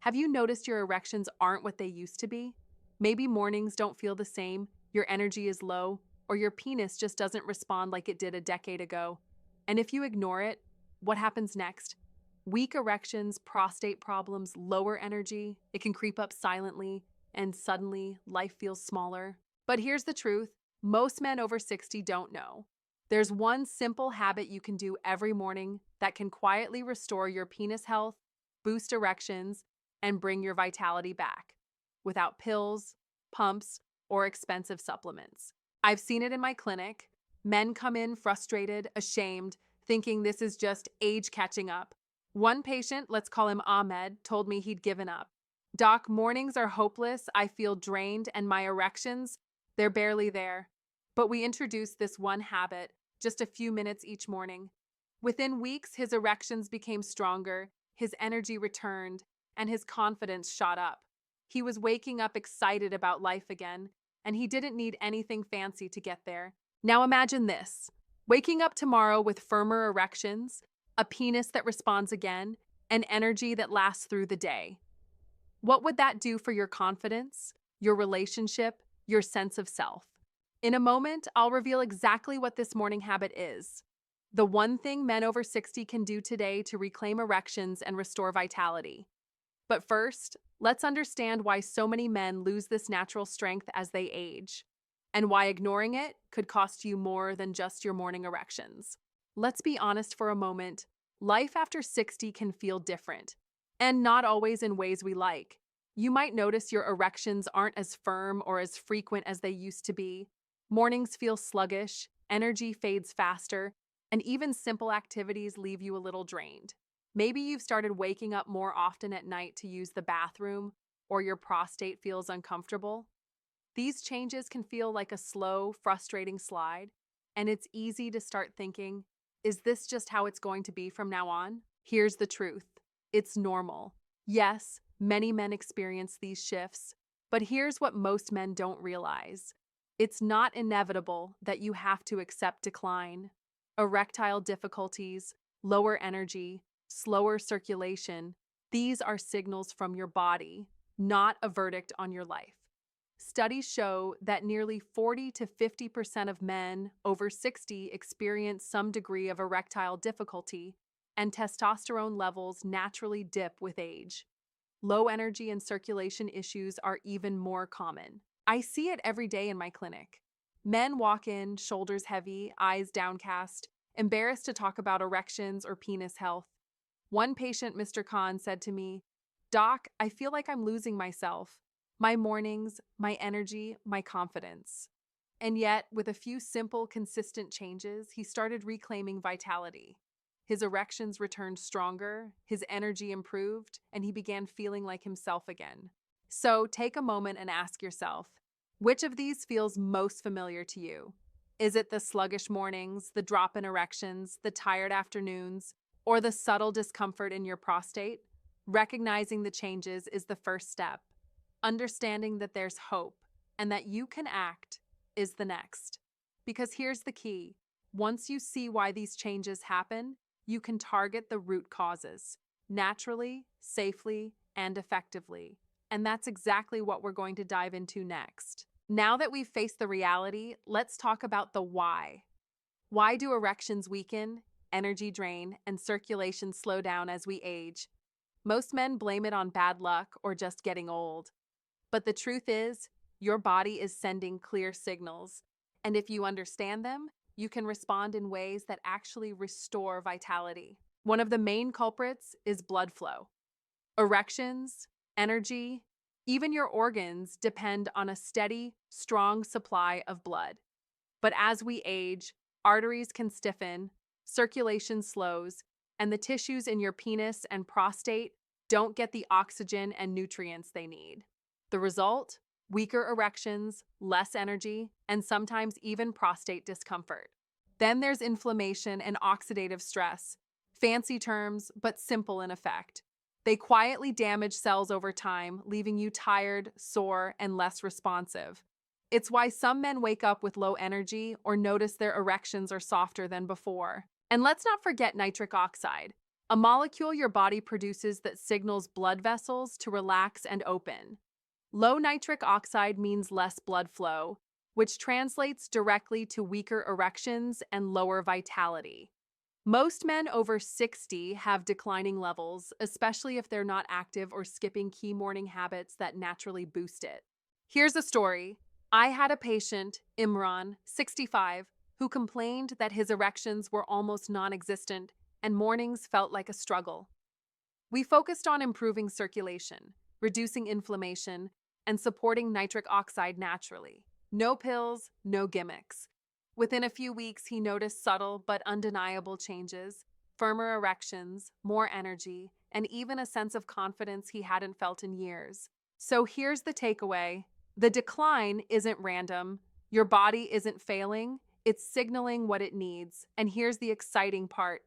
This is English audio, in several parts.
Have you noticed your erections aren't what they used to be? Maybe mornings don't feel the same, your energy is low, or your penis just doesn't respond like it did a decade ago. And if you ignore it, what happens next? Weak erections, prostate problems, lower energy, it can creep up silently, and suddenly life feels smaller. But here's the truth, most men over 60 don't know. There's one simple habit you can do every morning that can quietly restore your penis health, boost erections, and bring your vitality back without pills, pumps, or expensive supplements. I've seen it in my clinic. Men come in frustrated, ashamed, thinking this is just age catching up. One patient, let's call him Ahmed, told me he'd given up. Doc, mornings are hopeless. I feel drained, and my erections, they're barely there. But we introduced this one habit, just a few minutes each morning. Within weeks, his erections became stronger, his energy returned, and his confidence shot up. He was waking up excited about life again, and he didn't need anything fancy to get there. Now imagine this, waking up tomorrow with firmer erections, a penis that responds again, and energy that lasts through the day. What would that do for your confidence, your relationship, your sense of self? In a moment, I'll reveal exactly what this morning habit is. The one thing men over 60 can do today to reclaim erections and restore vitality. But first, let's understand why so many men lose this natural strength as they age, and why ignoring it could cost you more than just your morning erections. Let's be honest for a moment. Life after 60 can feel different, and not always in ways we like. You might notice your erections aren't as firm or as frequent as they used to be. Mornings feel sluggish, energy fades faster, and even simple activities leave you a little drained. Maybe you've started waking up more often at night to use the bathroom, or your prostate feels uncomfortable. These changes can feel like a slow, frustrating slide, and it's easy to start thinking, is this just how it's going to be from now on? Here's the truth. It's normal. Yes, many men experience these shifts, but here's what most men don't realize. It's not inevitable that you have to accept decline. Erectile difficulties, lower energy, slower circulation, these are signals from your body, not a verdict on your life. Studies show that nearly 40 to 50% of men over 60 experience some degree of erectile difficulty, and testosterone levels naturally dip with age. Low energy and circulation issues are even more common. I see it every day in my clinic. Men walk in, shoulders heavy, eyes downcast, embarrassed to talk about erections or penis health. One patient, Mr. Khan, said to me, "Doc, I feel like I'm losing myself. My mornings, my energy, my confidence." And yet, with a few simple, consistent changes, he started reclaiming vitality. His erections returned stronger, his energy improved, and he began feeling like himself again. So take a moment and ask yourself, which of these feels most familiar to you? Is it the sluggish mornings, the drop in erections, the tired afternoons, or the subtle discomfort in your prostate? Recognizing the changes is the first step. Understanding that there's hope and that you can act is the next. Because here's the key. Once you see why these changes happen, you can target the root causes naturally, safely, and effectively. And that's exactly what we're going to dive into next. Now that we've faced the reality, let's talk about the why. Why do erections weaken, energy drain, and circulation slow down as we age? Most men blame it on bad luck or just getting old. But the truth is, your body is sending clear signals. And if you understand them, you can respond in ways that actually restore vitality. One of the main culprits is blood flow. Erections, energy, even your organs depend on a steady, strong supply of blood. But as we age, arteries can stiffen, circulation slows, and the tissues in your penis and prostate don't get the oxygen and nutrients they need. The result? Weaker erections, less energy, and sometimes even prostate discomfort. Then there's inflammation and oxidative stress. Fancy terms, but simple in effect. They quietly damage cells over time, leaving you tired, sore, and less responsive. It's why some men wake up with low energy or notice their erections are softer than before. And let's not forget nitric oxide. a molecule your body produces that signals blood vessels to relax and open. Low nitric oxide means less blood flow, which translates directly to weaker erections and lower vitality. Most men over 60 have declining levels, especially if they're not active or skipping key morning habits that naturally boost it. Here's a story. I had a patient, Imran, 65, who complained that his erections were almost non-existent and mornings felt like a struggle. We focused on improving circulation, reducing inflammation, and supporting nitric oxide naturally. No pills, no gimmicks. Within a few weeks, he noticed subtle but undeniable changes, firmer erections, more energy, and even a sense of confidence he hadn't felt in years. So here's the takeaway. The decline isn't random. Your body isn't failing. It's signaling what it needs. And here's the exciting part.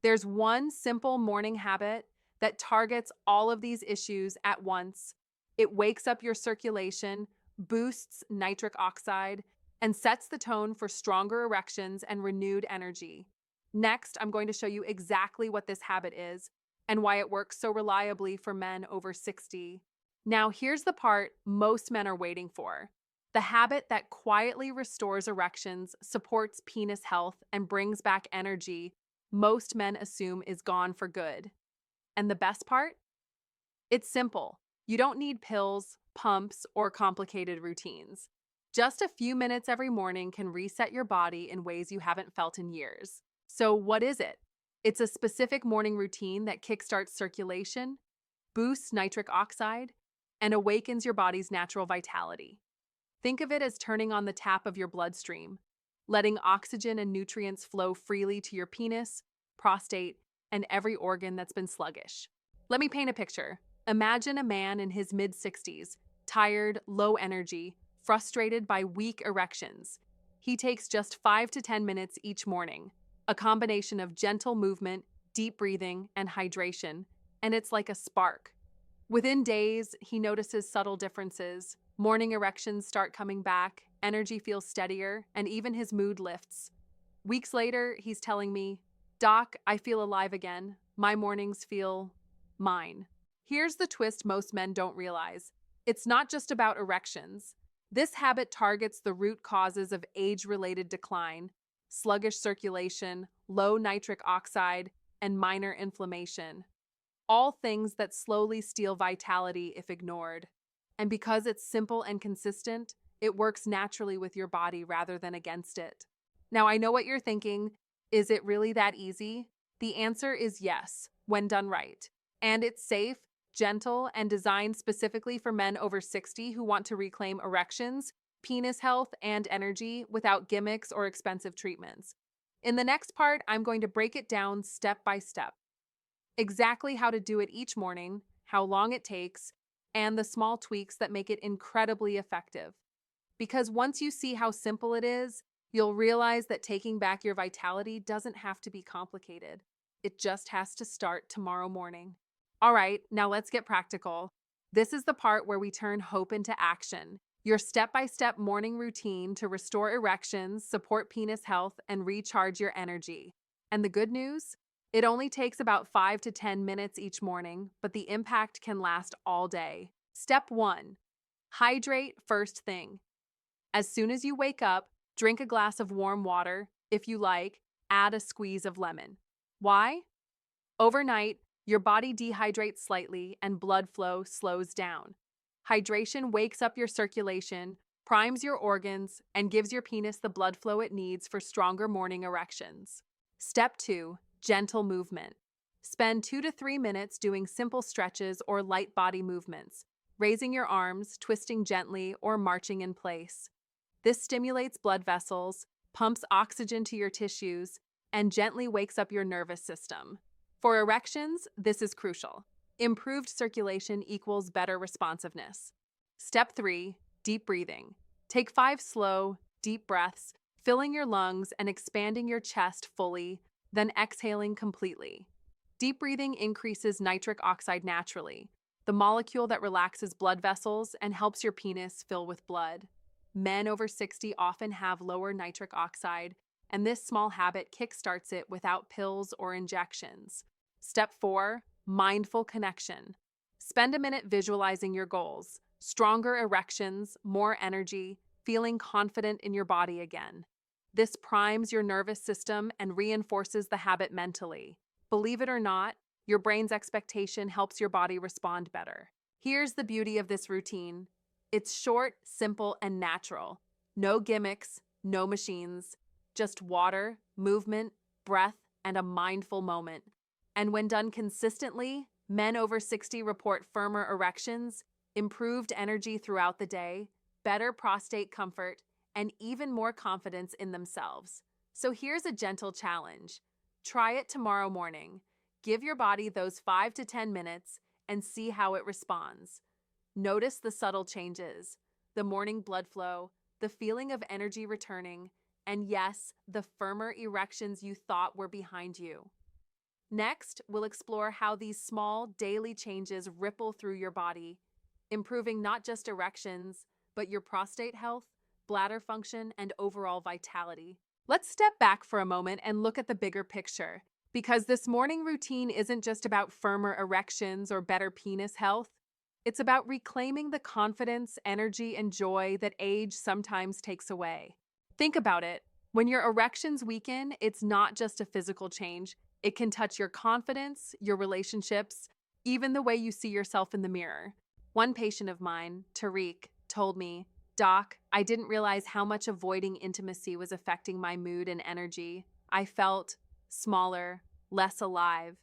There's one simple morning habit that targets all of these issues at once. It wakes up your circulation, boosts nitric oxide, and sets the tone for stronger erections and renewed energy. Next, I'm going to show you exactly what this habit is and why it works so reliably for men over 60. Now, here's the part most men are waiting for. The habit that quietly restores erections, supports penis health, and brings back energy most men assume is gone for good. And the best part? It's simple. You don't need pills, pumps, or complicated routines. Just a few minutes every morning can reset your body in ways you haven't felt in years. So what is it? It's a specific morning routine that kickstarts circulation, boosts nitric oxide, and awakens your body's natural vitality. Think of it as turning on the tap of your bloodstream, letting oxygen and nutrients flow freely to your penis, prostate, and every organ that's been sluggish. Let me paint a picture. Imagine a man in his mid-60s, tired, low energy, frustrated by weak erections. He takes just 5 to 10 minutes each morning, a combination of gentle movement, deep breathing, and hydration, and it's like a spark. Within days, he notices subtle differences. Morning erections start coming back, energy feels steadier, and even his mood lifts. Weeks later, he's telling me, "Doc, I feel alive again. My mornings feel mine." Here's the twist most men don't realize. It's not just about erections. This habit targets the root causes of age-related decline, sluggish circulation, low nitric oxide, and minor inflammation. All things that slowly steal vitality if ignored. And because it's simple and consistent, it works naturally with your body rather than against it. Now, I know what you're thinking. Is it really that easy? The answer is yes, when done right. And it's safe, gentle, and designed specifically for men over 60 who want to reclaim erections, penis health, and energy without gimmicks or expensive treatments. In the next part, I'm going to break it down step by step. Exactly how to do it each morning, how long it takes, and the small tweaks that make it incredibly effective. Because once you see how simple it is, you'll realize that taking back your vitality doesn't have to be complicated. It just has to start tomorrow morning. All right, now let's get practical. This is the part where we turn hope into action. Your step-by-step morning routine to restore erections, support penis health, and recharge your energy. And the good news? It only takes about 5 to 10 minutes each morning, but the impact can last all day. Step 1. Hydrate first thing. As soon as you wake up, drink a glass of warm water. If you like, add a squeeze of lemon. Why? Overnight, your body dehydrates slightly and blood flow slows down. Hydration wakes up your circulation, primes your organs, and gives your penis the blood flow it needs for stronger morning erections. Step 2. Gentle movement. Spend 2 to 3 minutes doing simple stretches or light body movements, raising your arms, twisting gently, or marching in place. This stimulates blood vessels, pumps oxygen to your tissues, and gently wakes up your nervous system. For erections, this is crucial. Improved circulation equals better responsiveness. Step 3. Deep breathing. Take 5 slow, deep breaths, filling your lungs and expanding your chest fully, then exhaling completely. Deep breathing increases nitric oxide naturally, the molecule that relaxes blood vessels and helps your penis fill with blood. Men over 60 often have lower nitric oxide, and this small habit kickstarts it without pills or injections. Step 4, mindful connection. Spend a minute visualizing your goals, stronger erections, more energy, feeling confident in your body again. This primes your nervous system and reinforces the habit mentally. Believe it or not, your brain's expectation helps your body respond better. Here's the beauty of this routine. It's short, simple, and natural. No gimmicks, no machines, just water, movement, breath, and a mindful moment. And when done consistently, men over 60 report firmer erections, improved energy throughout the day, better prostate comfort, and even more confidence in themselves. So here's a gentle challenge. Try it tomorrow morning. Give your body those 5 to 10 minutes and see how it responds. Notice the subtle changes, the morning blood flow, the feeling of energy returning, and yes, the firmer erections you thought were behind you. Next, we'll explore how these small daily changes ripple through your body, improving not just erections, but your prostate health, bladder function, and overall vitality. Let's step back for a moment and look at the bigger picture, because this morning routine isn't just about firmer erections or better penis health. It's about reclaiming the confidence, energy, and joy that age sometimes takes away. Think about it. When your erections weaken, it's not just a physical change. It can touch your confidence, your relationships, even the way you see yourself in the mirror. One patient of mine, Tariq, told me, "Doc, I didn't realize how much avoiding intimacy was affecting my mood and energy. I felt smaller, less alive."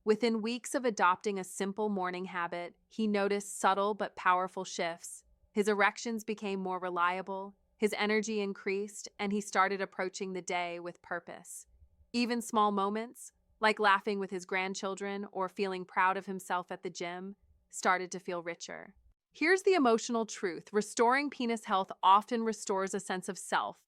Within weeks of adopting a simple morning habit, he noticed subtle but powerful shifts. His erections became more reliable, his energy increased, and he started approaching the day with purpose. Even small moments, like laughing with his grandchildren or feeling proud of himself at the gym, started to feel richer. Here's the emotional truth. Restoring penis health often restores a sense of self.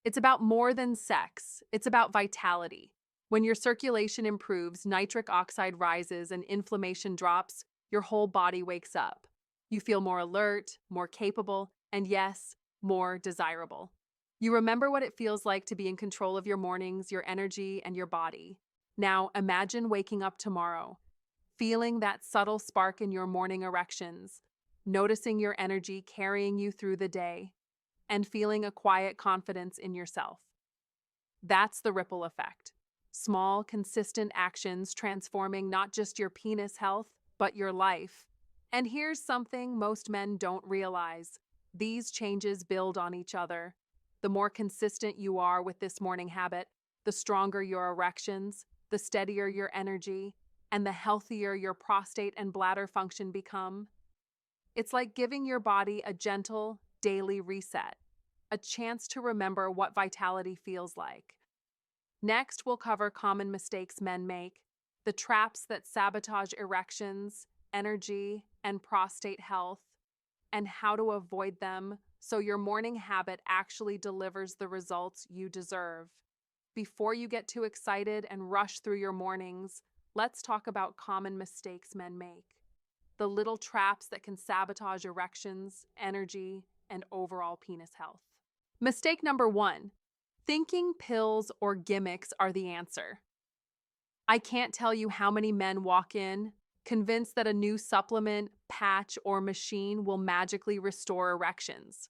It's about more than sex. It's about vitality. When your circulation improves, nitric oxide rises, and inflammation drops, your whole body wakes up. You feel more alert, more capable, and yes, more desirable. You remember what it feels like to be in control of your mornings, your energy, and your body. Now imagine waking up tomorrow, feeling that subtle spark in your morning erections, noticing your energy carrying you through the day, and feeling a quiet confidence in yourself. That's the ripple effect. Small, consistent actions transforming not just your penis health, but your life. And here's something most men don't realize. These changes build on each other. The more consistent you are with this morning habit, the stronger your erections, the steadier your energy, and the healthier your prostate and bladder function become. It's like giving your body a gentle, daily reset, a chance to remember what vitality feels like. Next, we'll cover common mistakes men make, the traps that sabotage erections, energy, and prostate health, and how to avoid them so your morning habit actually delivers the results you deserve. Before you get too excited and rush through your mornings, let's talk about common mistakes men make, the little traps that can sabotage erections, energy, and overall penis health. Mistake number 1. Thinking pills or gimmicks are the answer. I can't tell you how many men walk in, convinced that a new supplement, patch, or machine will magically restore erections.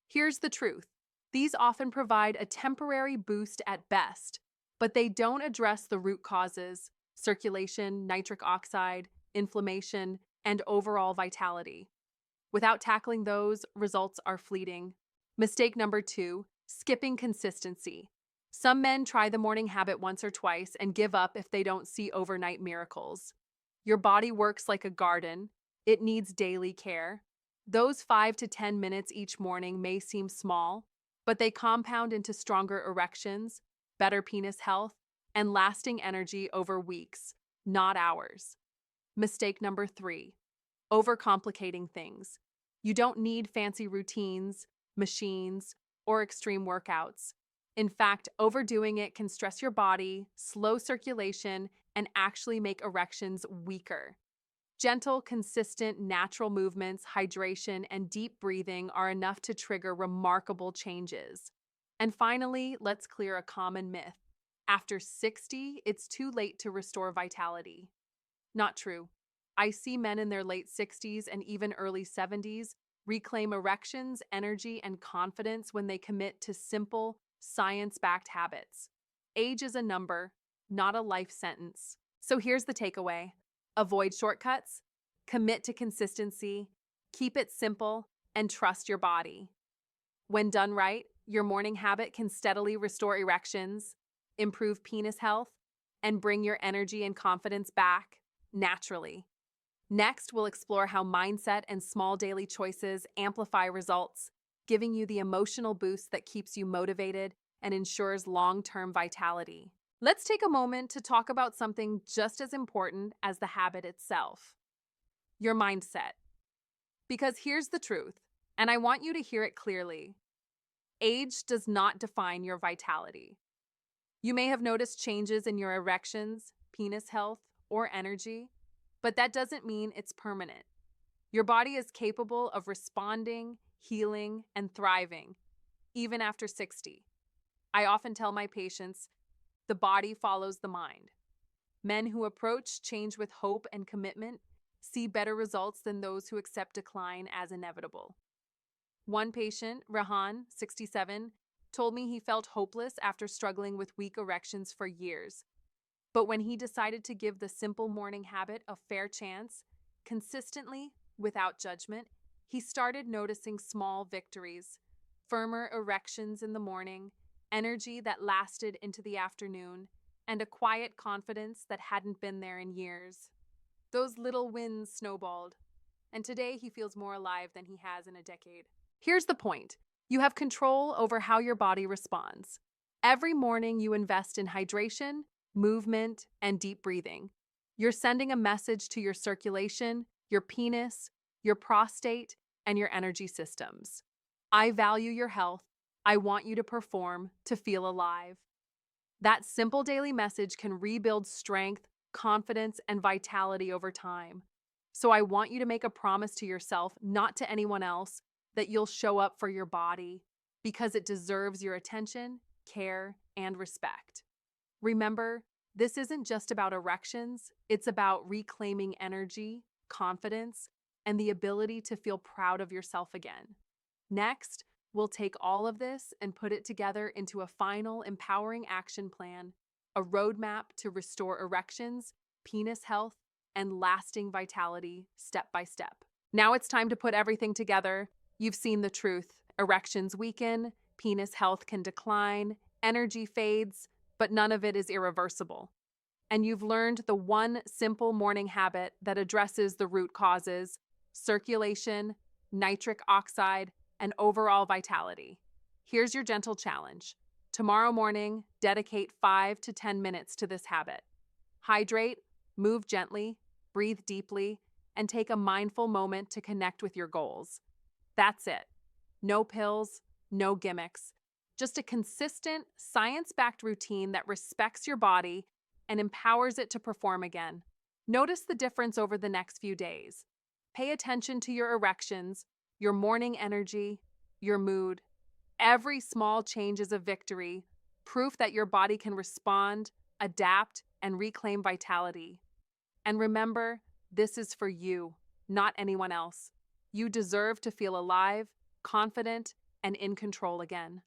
Here's the truth. These often provide a temporary boost at best, but they don't address the root causes: circulation, nitric oxide, inflammation, and overall vitality. Without tackling those, results are fleeting. Mistake number 2. Skipping consistency. Some men try the morning habit once or twice and give up if they don't see overnight miracles. Your body works like a garden. It needs daily care. Those 5 to 10 minutes each morning may seem small, but they compound into stronger erections, better penis health, and lasting energy over weeks, not hours. Mistake number 3. Overcomplicating things. You don't need fancy routines, machines, or extreme workouts. In fact, overdoing it can stress your body, slow circulation, and actually make erections weaker. Gentle, consistent, natural movements, hydration, and deep breathing are enough to trigger remarkable changes. And finally, let's clear a common myth. After 60, it's too late to restore vitality. Not true. I see men in their late 60s and even early 70s reclaim erections, energy, and confidence when they commit to simple, science backed habits. Age is a number, not a life sentence. So here's the takeaway: avoid shortcuts, commit to consistency, keep it simple, and trust your body. When done right, your morning habit can steadily restore erections, improve penis health, and bring your energy and confidence back naturally. Next, we'll explore how mindset and small daily choices amplify results, giving you the emotional boost that keeps you motivated and ensures long-term vitality. Let's take a moment to talk about something just as important as the habit itself: your mindset. Because here's the truth, and I want you to hear it clearly: age does not define your vitality. You may have noticed changes in your erections, penis health, or energy, but that doesn't mean it's permanent. Your body is capable of responding, healing, and thriving, even after 60. I often tell my patients, the body follows the mind. Men who approach change with hope and commitment see better results than those who accept decline as inevitable. One patient, Rahan, 67, told me he felt hopeless after struggling with weak erections for years. But when he decided to give the simple morning habit a fair chance, consistently, without judgment, he started noticing small victories: firmer erections in the morning, energy that lasted into the afternoon, and a quiet confidence that hadn't been there in years. Those little wins snowballed, and today he feels more alive than he has in a decade. Here's the point: you have control over how your body responds. Every morning you invest in hydration, movement, and deep breathing. You're sending a message to your circulation, your penis, your prostate, and your energy systems: I value your health. I want you to perform, to feel alive. That simple daily message can rebuild strength, confidence, and vitality over time. So I want you to make a promise to yourself, not to anyone else, that you'll show up for your body because it deserves your attention, care, and respect. Remember, this isn't just about erections, it's about reclaiming energy, confidence, and the ability to feel proud of yourself again. Next, we'll take all of this and put it together into a final empowering action plan, a roadmap to restore erections, penis health, and lasting vitality step by step. Now it's time to put everything together. You've seen the truth. Erections weaken, penis health can decline, energy fades, but none of it is irreversible. And you've learned the one simple morning habit that addresses the root causes: circulation, nitric oxide, and overall vitality. Here's your gentle challenge. Tomorrow morning, dedicate 5 to 10 minutes to this habit. Hydrate, move gently, breathe deeply, and take a mindful moment to connect with your goals. That's it. No pills, no gimmicks. Just a consistent, science-backed routine that respects your body and empowers it to perform again. Notice the difference over the next few days. Pay attention to your erections, your morning energy, your mood. Every small change is a victory, proof that your body can respond, adapt, and reclaim vitality. And remember, this is for you, not anyone else. You deserve to feel alive, confident, and in control again.